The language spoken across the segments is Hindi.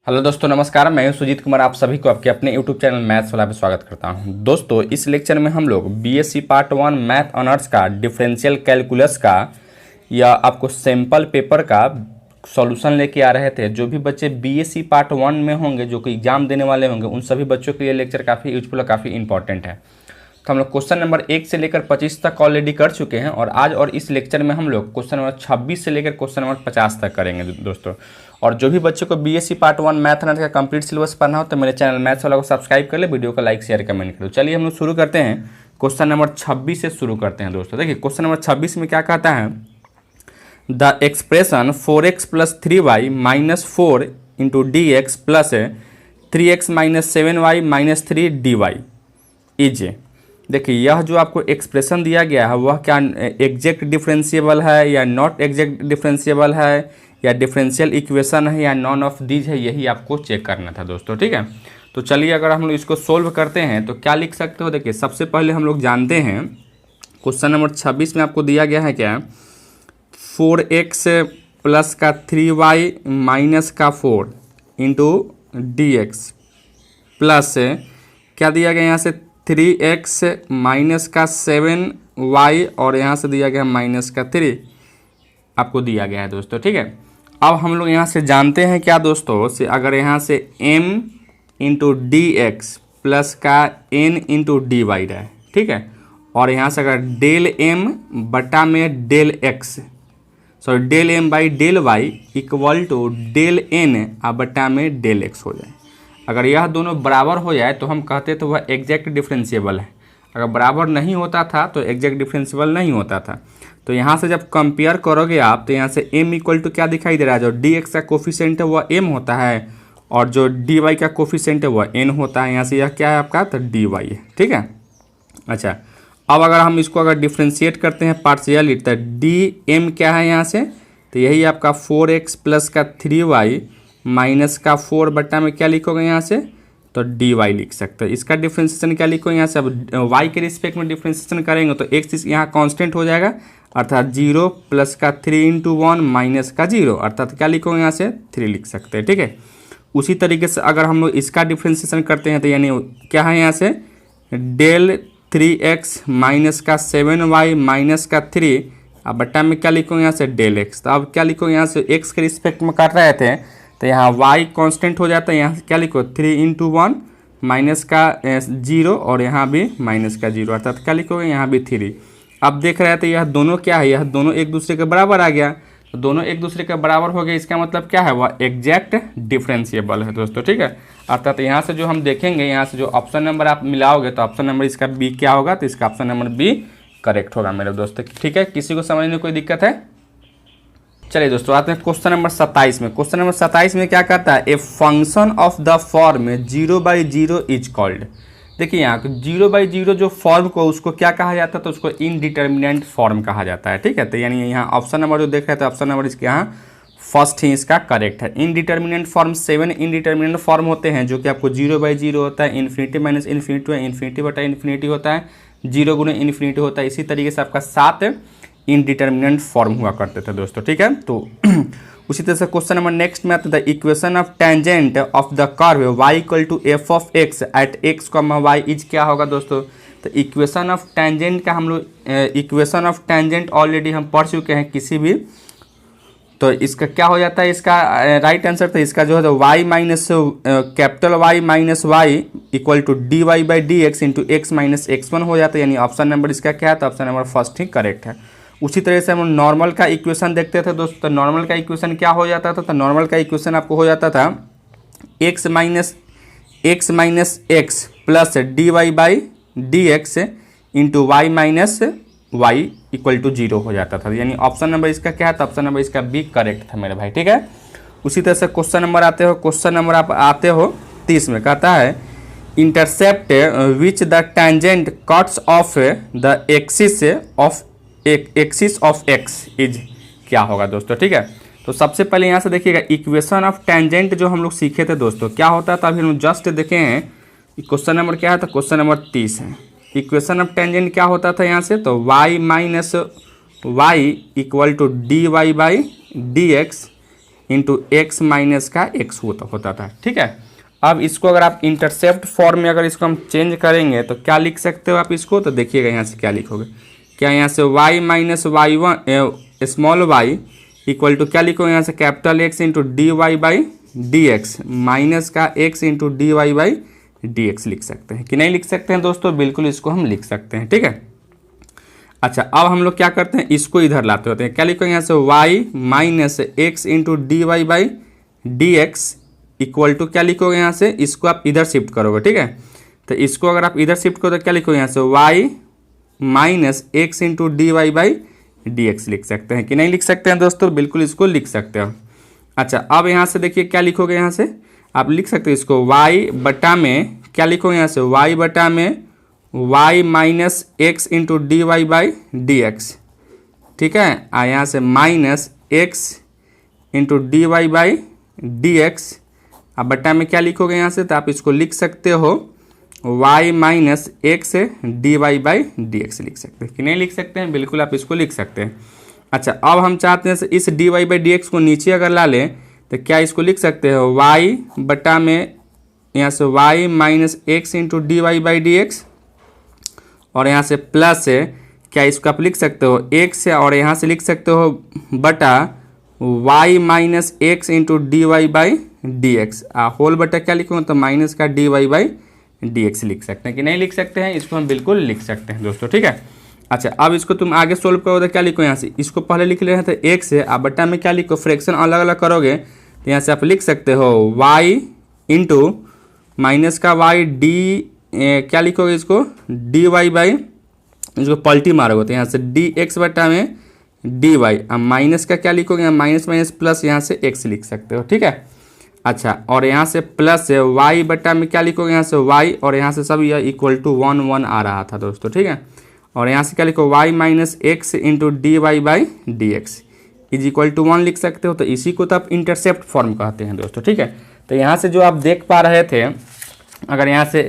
हेलो दोस्तों, नमस्कार। मैं हूं सुजीत कुमार। आप सभी को आपके अपने यूट्यूब चैनल मैथ्स वाला पे स्वागत करता हूं। दोस्तों, इस लेक्चर में हम लोग बीएससी पार्ट 1 मैथ ऑनर्स का डिफरेंशियल कैलकुलस का या आपको सैम्पल पेपर का सॉल्यूशन लेके आ रहे थे। जो भी बच्चे बीएससी पार्ट 1 में होंगे, जो कि एग्जाम देने वाले होंगे, उन सभी बच्चों के लिए लेक्चर काफ़ी यूजफुल और काफ़ी इंपॉर्टेंट है। तो हम लोग क्वेश्चन नंबर 1 से लेकर 25 तक ऑलरेडी कर चुके हैं और आज और इस लेक्चर में हम लोग क्वेश्चन नंबर 26 से लेकर क्वेश्चन नंबर 50 तक करेंगे दोस्तों। और जो भी बच्चों को बीएससी पार्ट 1 मैथ का कंप्लीट सिलेबस पढ़ना हो तो मेरे चैनल मैथ्स वाला को सब्सक्राइब कर ले, वीडियो को लाइक शेयर कमेंट करो। चलिए हम लोग शुरू करते हैं। क्वेश्चन नंबर 26 से शुरू करते हैं दोस्तों। देखिए क्वेश्चन नंबर 26 में क्या कहता है, the expression 4x + 3y - 4 into dx plus 3x - 7y - 3 dy is. देखिए यह जो आपको एक्सप्रेशन दिया गया है वह क्या एग्जैक्ट डिफरेंशिएबल है या नॉट एग्जैक्ट डिफरेंशिएबल है या डिफरेंशियल इक्वेशन है या नॉन ऑफ दीज है, यही आपको चेक करना था दोस्तों। ठीक है, तो चलिए अगर हम लोग इसको सोल्व करते हैं तो क्या लिख सकते हो। देखिए सबसे पहले हम लोग जानते हैं क्वेश्चन नंबर 26 में आपको दिया गया है क्या, 4x प्लस का 3y माइनस का 4 इंटू डी एक्स प्लस क्या दिया गया यहाँ से 3x माइनस का 7y और यहाँ से दिया गया माइनस का 3 आपको दिया गया है दोस्तों। ठीक है, अब हम लोग यहाँ से जानते हैं क्या दोस्तों से, अगर यहाँ से m into d x plus का n इंटू डी वाई रहा है, ठीक है, और यहाँ से अगर डेल m बटा में del x sorry del m by del y equal to del n बटा में डेल x हो जाए। अगर यह दोनों बराबर हो जाए तो हम कहते तो वह एग्जैक्ट डिफरेंशिएबल है। अगर बराबर नहीं होता था तो एग्जैक्ट डिफरेंशिएबल नहीं होता था। तो यहाँ से जब कंपेयर करोगे आप तो यहाँ से m इक्वल टू क्या दिखाई दे रहा है, जो dx का कोफिशिएंट है वह m होता है और जो dy का कोफिशिएंट है वह n होता है। यहाँ से यह क्या है आपका, तो dy है। ठीक है, अच्छा अब अगर हम इसको अगर डिफ्रेंशिएट करते हैं पार्शियली तो dm क्या है यहाँ से, तो यही आपका 4x प्लस का 3y माइनस का 4 बट्टा में क्या लिखोगे यहाँ से, तो dy लिख सकते हो। इसका डिफ्रेंशिएशन क्या लिखो यहाँ से, अब y के रिस्पेक्ट में डिफ्रेंशिएशन करेंगे तो x यहाँ कांस्टेंट हो जाएगा, अर्थात 0 प्लस का 3 इंटू 1 माइनस का 0, अर्थात क्या लिखोगे यहाँ से 3 लिख सकते हैं। ठीक है, उसी तरीके से अगर हम लोग इसका डिफ्रेंशिएशन करते हैं तो यानी क्या है यहाँ से डेल 3x माइनस का 7y माइनस का 3 अब बट्टा में क्या लिखोगे यहाँ से डेल x। तो अब क्या लिखोगे यहाँ से x के रिस्पेक्ट में कर रहे थे तो यहाँ y कांस्टेंट हो जाता है, यहाँ से क्या लिखो 3 इंटू 1 माइनस का 0 और यहाँ भी माइनस का 0, अर्थात क्या लिखोगे यहाँ भी 3। अब देख रहे थे यह दोनों क्या है, यह दोनों एक दूसरे के बराबर आ गया, तो दोनों एक दूसरे के बराबर हो गए। इसका मतलब क्या है, वह एग्जैक्ट डिफरेंशिएबल है दोस्तों। ठीक है, अर्थात यहाँ से जो हम देखेंगे, यहाँ से जो ऑप्शन नंबर आप मिलाओगे तो ऑप्शन नंबर इसका बी क्या होगा, तो इसका ऑप्शन नंबर बी करेक्ट होगा मेरे दोस्तों। ठीक है, किसी को समझने में कोई दिक्कत है। चलिए दोस्तों आते हैं क्वेश्चन नंबर 27 में। क्वेश्चन नंबर 27 में क्या कहता है, a function of the form 0/0 is called. देखिए यहाँ 0/0 जो फॉर्म को उसको क्या कहा जाता है, तो उसको इनडिटर्मिनेंट फॉर्म कहा जाता है। ठीक है, तो यानी यहाँ ऑप्शन नंबर जो देख रहे थे ऑप्शन नंबर इसके यहाँ फर्स्ट ही इसका करेक्ट है। इनडिटर्मिनेंट फॉर्म 7 इनडिटर्मिनेंट फॉर्म होते हैं जो कि आपको 0/0 होता है, इन्फिनिटी माइनस इन्फिनिटी है, इन्फिनिटी बटा इन्फिनिटी होता है, 0 गुना इन्फिनिटी होता है। इसी तरीके से आपका 7 इनडिटर्मिनेंट फॉर्म हुआ करते थे दोस्तों। ठीक है, तो उसी तरह से क्वेश्चन नंबर नेक्स्ट में आता है, the equation of tangent of the curve y equal to f of x at x comma y is क्या होगा दोस्तों। तो इक्वेशन ऑफ टेंजेंट का हम लोग इक्वेशन ऑफ टेंजेंट ऑलरेडी हम पढ़ चुके हैं किसी भी, तो इसका क्या हो जाता है, इसका राइट आंसर तो इसका जो है y minus capital Y minus y equal to d Y by D x into x minus x1 हो जाता है। यानी ऑप्शन नंबर इसका क्या है, तो ऑप्शन नंबर फर्स्ट ही करेक्ट है। उसी तरह से हम नॉर्मल का इक्वेशन देखते थे दोस्तों। तो नॉर्मल का इक्वेशन क्या हो जाता था, तो नॉर्मल का इक्वेशन आपको हो जाता था x minus x plus d Y by D x into y minus y equal to 0 हो जाता था। यानी ऑप्शन नंबर इसका क्या है, तो ऑप्शन नंबर इसका बी करेक्ट था मेरे भाई। ठीक है, उसी तरह से क्वेश्चन नंबर आप आते हो 30 में कहता है, intercept which the tangent cuts of the axis of x is क्या होगा दोस्तों। ठीक है, तो सबसे पहले यहाँ से देखिएगा इक्वेशन ऑफ टेंजेंट जो हम लोग सीखे थे दोस्तों क्या होता था, अभी हम जस्ट देखे हैं क्वेश्चन नंबर क्या है, तो क्वेश्चन नंबर 30 है। इक्वेशन ऑफ टेंजेंट क्या होता था यहाँ से, तो y minus y equal to d Y by D x into x minus का एक्स होता था, ठीक है। अब इसको अगर आप इंटरसेप्ट फॉर्म में अगर इसको हम चेंज करेंगे तो क्या लिख सकते हो आप इसको, तो देखिएगा यहाँ से क्या लिखोगे, क्या यहाँ से y minus y one small y equal to क्या लिखोगे यहाँ से capital X into d Y by D x minus का x into d Y by D x लिख सकते हैं कि नहीं लिख सकते हैं दोस्तों, बिल्कुल इसको हम लिख सकते हैं, ठीक है। अच्छा अब हम लोग क्या करते हैं, इसको इधर लाते होते हैं, क्या लिखोगे यहाँ से y minus x into d Y by D x equal to क्या लिखोगे यहाँ से, इसको आप इधर शिफ्ट करोगे, ठीक है। तो इसको अगर आप इधर शिफ्ट करो तो क्या लिखोगे यहाँ से y minus x into d Y by D x लिख सकते हैं कि नहीं लिख सकते हैं दोस्तों, बिल्कुल इसको लिख सकते हो। अच्छा अब यहाँ से देखिए क्या लिखोगे, यहाँ से आप लिख सकते हो इसको y बटा में क्या लिखोगे यहाँ से y बटा में y minus x into d Y by D x, ठीक है। यहाँ से minus x into d Y by D x, अब बटा में क्या लिखोगे यहाँ से, तो आप इसको लिख सकते हो y minus x d Y by D x लिख सकते हैं कि नहीं लिख सकते हैं, बिल्कुल आप इसको लिख सकते हैं। अच्छा अब हम चाहते हैं इस d Y by D x को नीचे अगर ला लें तो क्या इसको लिख सकते हो y बटा में यहाँ से y minus x into d Y by D x, और यहाँ से प्लस है क्या इसको आप लिख सकते हो x है, और यहाँ से लिख सकते हो बटा y minus x into d Y by D x, whole बटा क्या लिखोगे तो माइनस का d Y by D x लिख सकते हैं कि नहीं लिख सकते हैं, इसको हम बिल्कुल लिख सकते हैं दोस्तों, ठीक है। अच्छा अब इसको तुम आगे सोल्व करोगे तो क्या लिखो यहाँ से, इसको पहले लिख ले रहे थे एक्स है, आप बटा में क्या लिखो फ्रैक्शन अलग अलग करोगे तो यहाँ से आप लिख सकते हो y इंटू माइनस का y डी क्या लिखोगे इसको डी वाई बाई, इसको पलटी मारोगे तो यहाँ से डी एक्स बटा में डी वाई, अब माइनस का क्या लिखोगे यहाँ माइनस माइनस प्लस यहाँ से एक्स लिख सकते हो, ठीक है। अच्छा और यहाँ से प्लस है y बटा में क्या लिखोगे यहाँ से y, और यहाँ से सब यह इक्वल टू 1 1 आ रहा था दोस्तों, ठीक है। और यहाँ से क्या लिखो y minus x into d Y by D x is equal to 1 लिख सकते हो, तो इसी को तो आप इंटरसेप्ट फॉर्म कहते हैं दोस्तों, ठीक है। तो यहाँ से जो आप देख पा रहे थे, अगर यहाँ से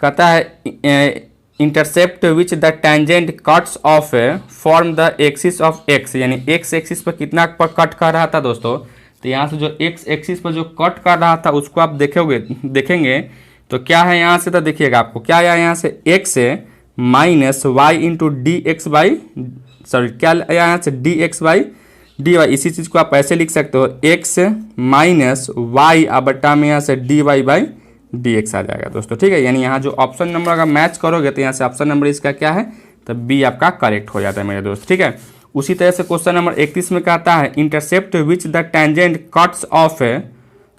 कहता है intercept which the tangent cuts off form the axis of x, यानी एक्स एक्सिस पर कितना पर कट कर रहा था दोस्तों, तो यहाँ से जो एक्स एक्सिस पर जो कट कर रहा था उसको आप देखेंगे तो क्या है यहाँ से, तो देखिएगा आपको क्या है यहाँ से x minus y into d x by sorry क्या यहाँ से d x by d y, इसी चीज़ को आप ऐसे लिख सकते हो एक्स माइनस वाई बटा में यहाँ से D Y by D X आ जाएगा दोस्तों, ठीक है। यानी यहाँ जो ऑप्शन नंबर अगर मैच करोगे तो यहाँ से ऑप्शन नंबर इसका क्या है, तो बी आपका करेक्ट हो जाता है मेरे दोस्त, ठीक है। उसी तरह से क्वेश्चन नंबर 31 में कहता है intercept which the tangent cuts off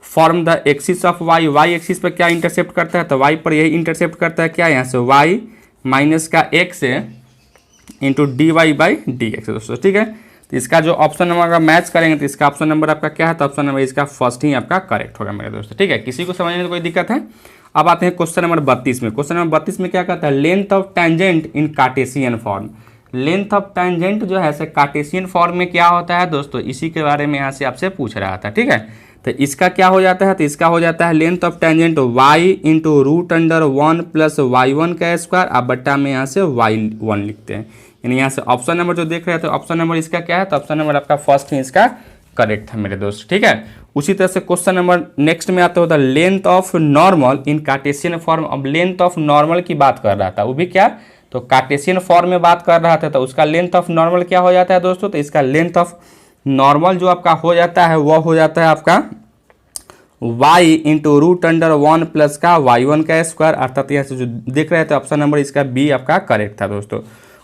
form the axis of y, y axis पर क्या इंटरसेप्ट करता है, तो वाई पर यही इंटरसेप्ट करता है क्या यहाँ से वाई माइनस का x into d Y by D x दोस्तों, ठीक है। तो इसका जो ऑप्शन नंबर अगर मैच करेंगे तो इसका ऑप्शन नंबर आपका क्या है, तो ऑप्शन नंबर इसका फर्स्ट ही आपका करेक्ट होगा मेरे दोस्तों, ठीक है। किसी को समझने में कोई दिक्कत है। अब आते हैं क्वेश्चन नंबर 32 में। क्वेश्चन नंबर 32 में क्या कहता है length of tangent in Cartesian form, length of tangent जो है ऐसे कार्टेशियन फॉर्म में क्या होता है दोस्तों, इसी के बारे में यहाँ से आपसे पूछ रहा था, ठीक है। तो इसका क्या हो जाता है, तो इसका हो जाता है length of tangent y into root under 1 plus y1 का स्क्वायर, आप बट्टा में यहाँ से y1 लिखते हैं। यानी यहाँ से ऑप्शन नंबर जो देख रहे थे ऑप्शन नंबर इसका क्या है, तो ऑप्शन नंबर आपका फर्स्ट ही इसका करेक्ट है मेरे दोस्त, ठीक है। उसी तरह से क्वेश्चन नंबर नेक्स्ट में आता होता है length of normal in Cartesian form. अब लेंथ ऑफ नॉर्मल की बात कर रहा था, वो भी क्या, तो कार्टेशियन फॉर्म में बात कर रहा था, तो उसका लेंथ ऑफ नॉर्मल क्या हो जाता है दोस्तों, तो इसका लेंथ ऑफ नॉर्मल जो आपका हो जाता है वह हो जाता है आपका y into root under 1 plus का y1 का स्क्वायर, अर्थात यहाँ से जो देख रहे थे ऑप्शन नंबर इसका बी आपका करेक्ट था दोस्तों।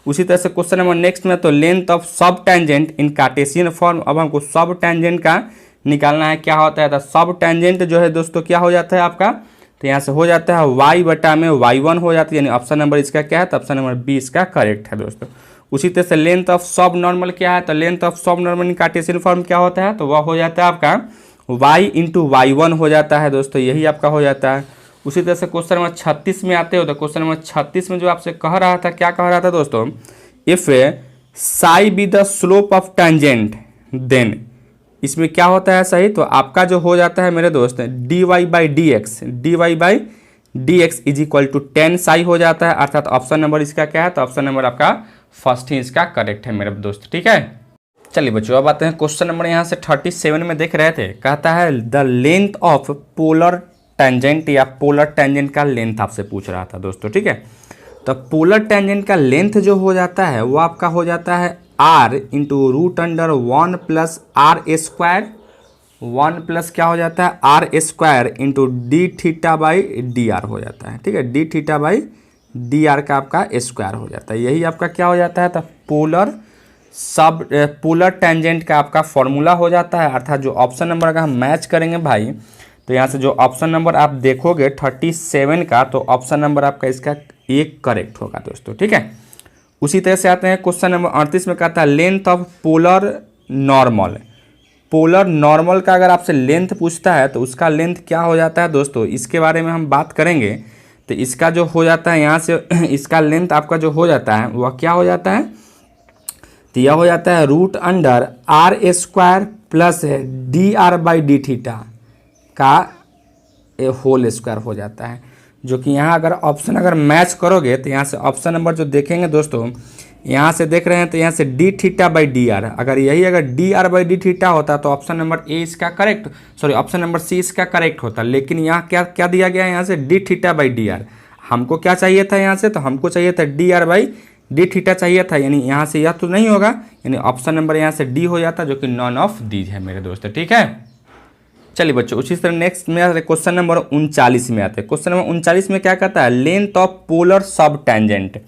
उसी तरह से क्वेश्चन नंबर नेक्स्ट में तो लेंथ ऑफ सब टेंजेंट इन कार्टेशियन फॉर्म। अब हमको सब टेंजेंट का निकालना है, क्या होता है, तो सब टेंजेंट जो है दोस्तों क्या हो जाता है आपका, तो यहाँ से हो जाता है y बटा में y1 हो जाती है, यानी ऑप्शन नंबर इसका क्या है, तो ऑप्शन नंबर बी इसका करेक्ट है दोस्तों। उसी तरह से लेंथ ऑफ सब नॉर्मल क्या है, तो लेंथ ऑफ सब नॉर्मल इन कार्टेशियन फॉर्म क्या होता है, तो वह हो जाता है आपका y इंटू y1 हो जाता है दोस्तों, यही आपका हो जाता है। उसी तरह से क्वेश्चन नंबर 36 में आते हो, तो क्वेश्चन नंबर 36 में जो आपसे कह रहा था, क्या कह रहा था दोस्तों, if psi be the slope of tangent then, इसमें क्या होता है सही, तो आपका जो हो जाता है मेरे दोस्त d Y by D x is equal to 10 psi हो जाता है, अर्थात ऑप्शन नंबर इसका क्या है, तो ऑप्शन नंबर आपका फर्स्ट ही इसका करेक्ट है मेरे दोस्त, ठीक है। चलिए बच्चों अब आते हैं क्वेश्चन नंबर यहाँ से 37 में देख रहे थे, कहता है the length of polar tangent या पोलर टेंजेंट का लेंथ आपसे पूछ रहा था दोस्तों, ठीक है। तो पोलर टेंजेंट का लेंथ जो हो जाता है वो आपका हो जाता है r into root under 1 plus r square, 1 plus क्या हो जाता है r square into d theta by d r हो जाता है, ठीक है। D theta by d r का आपका स्क्वायर हो जाता है, यही आपका क्या हो जाता है, तो पोलर टेंजेंट का आपका फॉर्मूला हो जाता है। अर्थात जो ऑप्शन नंबर अगर हम मैच करेंगे भाई, तो यहाँ से जो ऑप्शन नंबर आप देखोगे 37 का, तो ऑप्शन नंबर आपका इसका एक करेक्ट होगा दोस्तों, ठीक है। उसी तरह से आते हैं क्वेश्चन नंबर 38 में, कहता है length of polar normal. Polar normal का अगर आपसे लेंथ पूछता है तो उसका लेंथ क्या हो जाता है दोस्तों, इसके बारे में हम बात करेंगे। तो इसका जो हो जाता है यहाँ से इसका लेंथ आपका जो हो जाता है वह क्या हो जाता है, तो यह हो जाता है root under r square plus d are by D theta का होल स्क्वायर हो जाता है। जो कि यहाँ अगर ऑप्शन अगर मैच करोगे तो यहाँ से ऑप्शन नंबर जो देखेंगे दोस्तों, यहाँ से देख रहे हैं तो यहाँ से d theta by d r, अगर यही अगर d are by D theta होता तो ऑप्शन नंबर ए इसका correct, sorry option number C इसका करेक्ट होता। लेकिन यहाँ क्या क्या दिया गया है, यहाँ से d theta by d are. हमको क्या चाहिए था यहाँ से, तो हमको चाहिए था D R by D theta चाहिए था, यानी यहाँ से यह तो नहीं होगा, यानी ऑप्शन नंबर यहाँ से डी हो जाता, जो कि नॉन ऑफ दीज है मेरे दोस्त, ठीक है। चलिए बच्चों उसी तरह नेक्स्ट में आते क्वेश्चन नंबर 39 में आते हैं। क्वेश्चन नंबर 39 में क्या कहता है, लेंथ ऑफ पोलर सब टेंजेंट।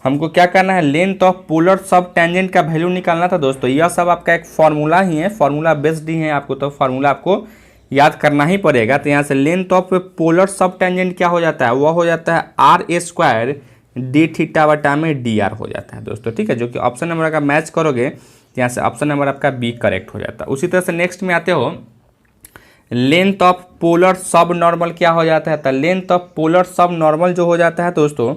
हमको क्या करना है, लेंथ ऑफ पोलर सब टेंजेंट का वैल्यू निकालना था दोस्तों। यह सब आपका एक फार्मूला ही है, फार्मूला बेस्ड ही है, आपको तो फार्मूला आपको याद करना ही पड़ेगा। तो यहाँ से लेंथ ऑफ पोलर सब टेंजेंट क्या हो जाता है, वह हो जाता है आर स्क्वायर डी थीटा बटा में डी आर हो जाता है दोस्तों, ठीक है। जो कि ऑप्शन नंबर का मैच करोगे तो यहाँ से ऑप्शन नंबर आपका बी करेक्ट हो जाता है। उसी तरह से नेक्स्ट में आते हो, लेंथ ऑफ पोलर सब नॉर्मल क्या हो जाता है, तो लेंथ ऑफ पोलर सब नॉर्मल जो हो जाता है दोस्तों,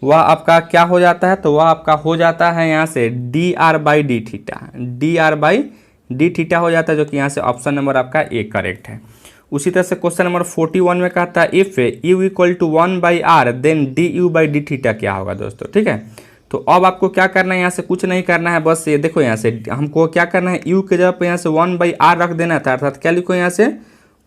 वह आपका क्या हो जाता है, तो वह आपका हो जाता है यहाँ से D R by D theta, D R by D theta हो जाता है, जो कि यहाँ से ऑप्शन नंबर आपका ए करेक्ट है। उसी तरह से क्वेश्चन नंबर 41 में कहता है if u equal to 1 by r then d u by D theta क्या होगा दोस्तों, ठीक है। तो अब आपको क्या करना है, यहाँ से कुछ नहीं करना है, बस ये देखो यहाँ से हमको क्या करना है, यू के जगह पे यहाँ से 1 बाई आर रख देना था। अर्थात क्या लिखो यहाँ से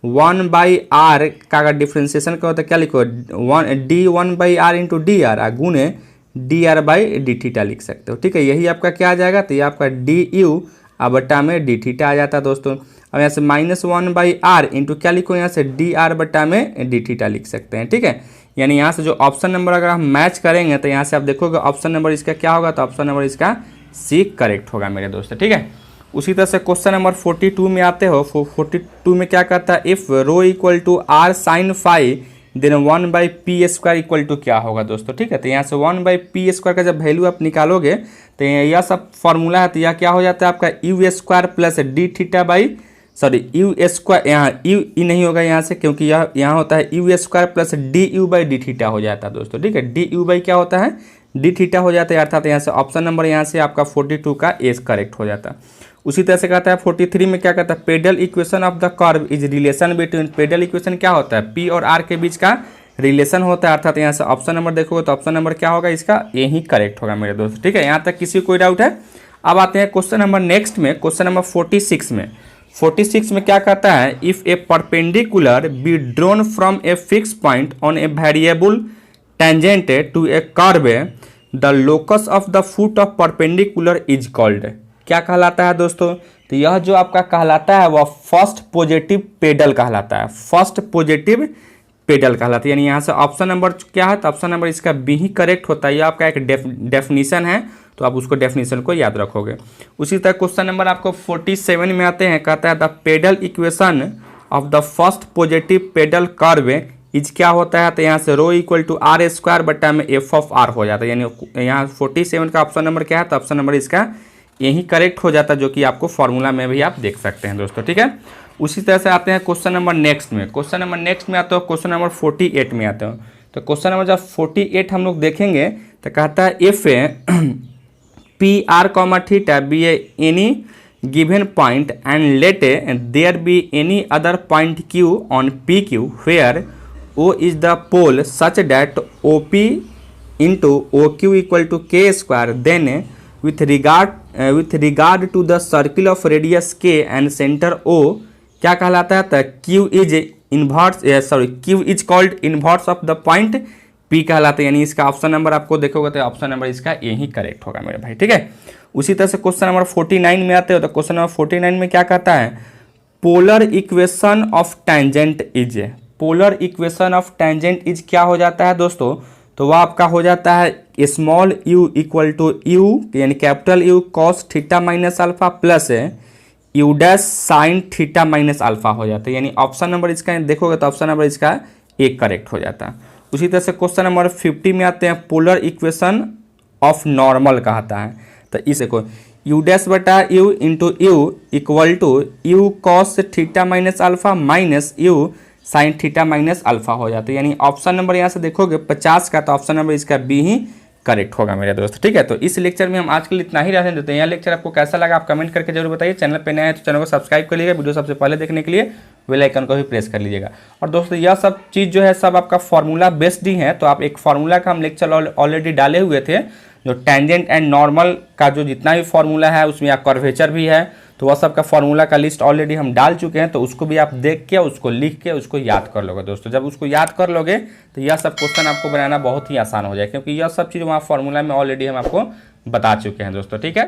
1 बाई आर का अगर डिफ्रेंसिएशन का होता है क्या लिखो, D 1 by R into D R गुने D are by D theta लिख सकते हो, ठीक है। यही आपका क्या आ जाएगा, तो ये आपका डी यू बटा में डी थीटा आ जाता है दोस्तों। अब यहाँ से -1 बाई आर इंटू क्या लिखो, यहाँ से डी आर बटा में डी थीटा लिख सकते हैं, ठीक है। यानी यहाँ से जो ऑप्शन नंबर अगर हम मैच करेंगे तो यहाँ से आप देखोगे ऑप्शन नंबर इसका क्या होगा, तो ऑप्शन नंबर इसका सी करेक्ट होगा मेरे दोस्त, ठीक है। उसी तरह से क्वेश्चन नंबर 42 में आते हो। 42 में क्या कहता है, if rho equal to r sine phi then 1 by p square equal to क्या होगा दोस्तों, ठीक है। तो यहाँ से 1 बाई पी स्क्वायर का जब वैल्यू आप निकालोगे तो यह सब फॉर्मूला है, तो यह क्या हो जाता है आपका you square plus D theta by, sorry you square, यहाँ यू ई नहीं होगा यहाँ से, क्योंकि यह यहाँ होता है you square plus D u by D theta हो जाता है दोस्तों, ठीक है। डी यू बाई क्या होता है, डी थीटा हो जाता है, अर्थात यहाँ से ऑप्शन नंबर यहाँ से आपका 42 का एज करेक्ट हो जाता है। उसी तरह से कहता है 43 में क्या कहता है, pedal equation of the curve is relation between, pedal equation क्या होता है, पी और आर के बीच का रिलेशन होता है। अर्थात यहाँ से ऑप्शन नंबर देखोगे तो ऑप्शन नंबर क्या होगा, इसका यही करेक्ट होगा मेरे दोस्त, ठीक है। यहाँ तक किसी कोई डाउट है। अब आते हैं क्वेश्चन नंबर नेक्स्ट में, क्वेश्चन नंबर 46 में। 46 में क्या कहता है, if a perpendicular be drawn from a fix point on a variable tangent to a curve the locus of the foot of perpendicular is called, क्या कहलाता है दोस्तों, तो यह जो आपका कहलाता है वह फर्स्ट पॉजिटिव पेडल कहलाता है, फर्स्ट पॉजिटिव पेडल कहलाता है। यानी यहाँ से ऑप्शन नंबर क्या है, तो ऑप्शन नंबर इसका बी ही करेक्ट होता है। यह आपका एक डेफिनेशन है, तो आप उसको डेफिनेशन को याद रखोगे। उसी तरह क्वेश्चन नंबर आपको 47 में आते हैं, कहता है the pedal equation of the first positive pedal curve is क्या होता है, तो यहाँ से रो इक्वल टू आर स्क्वायर बटा में एफ ऑफ आर हो जाता है। यानी यहाँ 47 का ऑप्शन नंबर क्या है, तो ऑप्शन नंबर इसका यही करेक्ट हो जाता है, जो कि आपको फॉर्मूला में भी आप देख सकते हैं दोस्तों, ठीक है। उसी तरह से आते हैं क्वेश्चन नंबर नेक्स्ट में। क्वेश्चन नंबर नेक्स्ट में आते हो, क्वेश्चन नंबर 48 में आते हो। तो क्वेश्चन नंबर जब 48 हम लोग देखेंगे तो कहता है if P R comma theta be any given point and let there be any other point Q on P Q where O is the pole such that O P into O Q equal to K square then with regard to the circle of radius K and centre O क्या कहलाता है? तो Q is called inverse of the point P कहलाता है। यानी इसका ऑप्शन नंबर आपको देखोगे तो ऑप्शन नंबर इसका ए ही करेक्ट होगा मेरे भाई, ठीक है। उसी तरह से क्वेश्चन नंबर 49 में आते हो तो क्वेश्चन नंबर 49 में क्या कहता है? Polar equation of tangent is, polar equation of tangent is क्या हो जाता है दोस्तों? तो वह आपका हो जाता है small U equal to U यानी capital U cos theta minus alpha plus U dash sine theta minus alpha हो जाता है। यानी ऑप्शन नंबर इसका देखोगे तो ऑप्शन नंबर इसका एक करेक्ट हो जाता है। उसी तरह से क्वेश्चन नंबर 50 में आते हैं, पोलर इक्वेशन ऑफ नॉर्मल कहता है। तो इस देखो यू डैश बटा u into u equal to u cos theta minus alpha minus u sine theta minus alpha हो जाता है। यानी ऑप्शन नंबर यहाँ से देखोगे 50 का, तो ऑप्शन नंबर इसका बी ही करेक्ट होगा मेरे दोस्त, ठीक है। तो इस लेक्चर में हम आज के लिए इतना ही रहने देते हैं। यह लेक्चर आपको कैसा लगा आप कमेंट करके जरूर बताइए। चैनल पे नया है तो चैनल को सब्सक्राइब कर लीजिएगा, वीडियो सबसे पहले देखने के लिए बेल आइकन को भी प्रेस कर लीजिएगा। और दोस्तों यह सब चीज़ जो है सब आपका फार्मूला बेस्ड ही है। तो आप एक फार्मूला का हम लेक्चर ऑलरेडी डाले हुए थे, जो टेंजेंट एंड नॉर्मल का जो जितना भी फार्मूला है उसमें कर्वेचर भी है, तो वह सब का फार्मूला का लिस्ट ऑलरेडी हम डाल चुके हैं। तो उसको भी आप देख के उसको लिख के उसको याद कर लोगे दोस्तों। जब उसको याद कर लोगे तो यह सब क्वेश्चन आपको बनाना बहुत ही आसान हो जाए, क्योंकि यह सब चीज़ वहाँ फार्मूला में ऑलरेडी हम आपको बता चुके हैं दोस्तों, ठीक है।